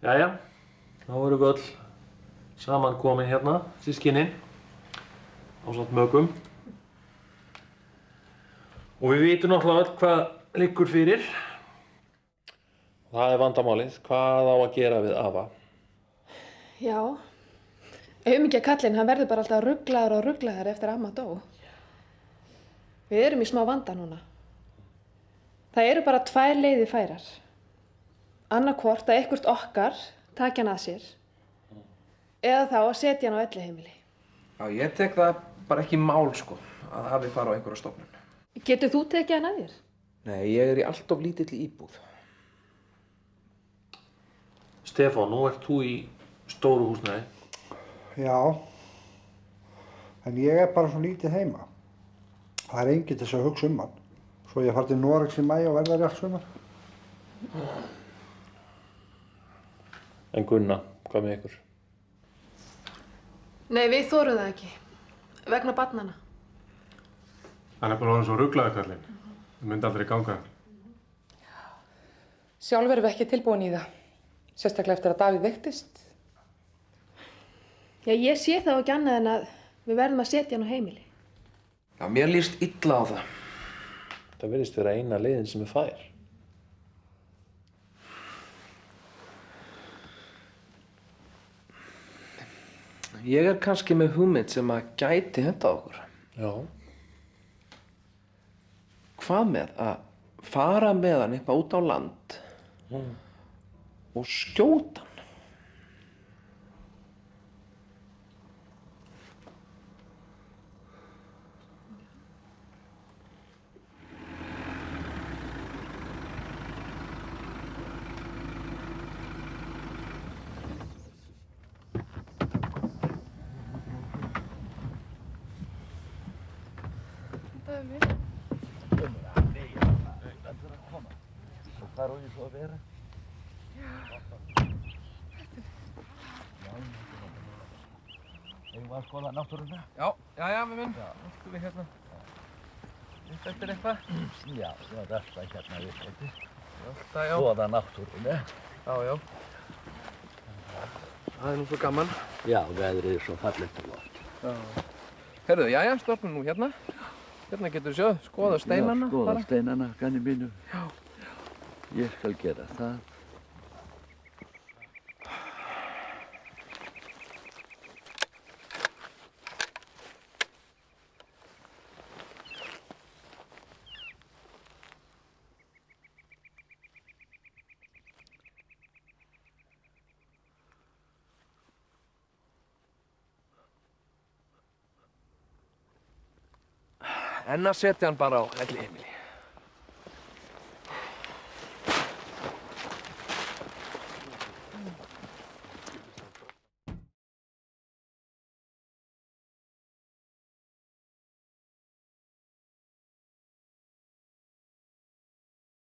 Jæja, þá erum við öll saman komin hérna, systkinin, ásamt mökum. Og við vitum náttúrulega öll hvað liggur fyrir. Það er vandamálið, hvað á að gera við afa. Já, aumingjakallinn, hann verður bara alltaf ruglaður og ruglaður eftir að amma dó. Við erum í smá vanda núna. Það eru bara 2 leiðir færar. Annarkvort að eitthvert okkar taki hann að sér, eða þá að setja hann á elliheimili. Já, ég tek það bara ekki í mál, sko, að afi fara á einhverja stofnun. Getur þú tekið hann að þér? Nei, ég er í allt of lítilli íbúð. Stefán, nú ert þú í stóru húsnæði. Já, en ég er bara svo lítið heima. Það er enginn til þess að hugsa hann. Svo ég fari til Noregs í maí og verða þar í allt sumar. En Gunna, hvað með ykkur? Nei, við þorum það ekki. Vegna barnanna. Hann er bara orðinn svo ruglaður kallinn. Það myndi aldrei ganga. Sjálf erum við ekki tilbúin í það. Sérstaklega eftir að Davíð veiktist. Já, ég sé þá ekki annað en að við verðum að setja hann á heimili. Já, mér líst illa á það. Það virðist vera eina leiðin sem er fær. Ég er kannski með hugmynd sem að gæti hentað okkur. Já. Hvað með að fara með hann eitthvað út á land og skjóta hann? Hvar á ég svo að vera? Eigum við að skoða náttúruna? Já, við minn. Skulum við hérna. Vilt eftir eitthvað? Já, það er alltaf hérna við þetta. Alltaf, já. Skoða náttúruna. Já. Það er nú svo gaman. Já, veðrið er svo fallegt og gott. Já. Herðu, jæja, stormum nú hérna. Hérna getur sjöð, skoða steinana. Já, skoða steinana, ganni mínu. Já. Ég skal gera það. En að setja hann bara á elliheimili.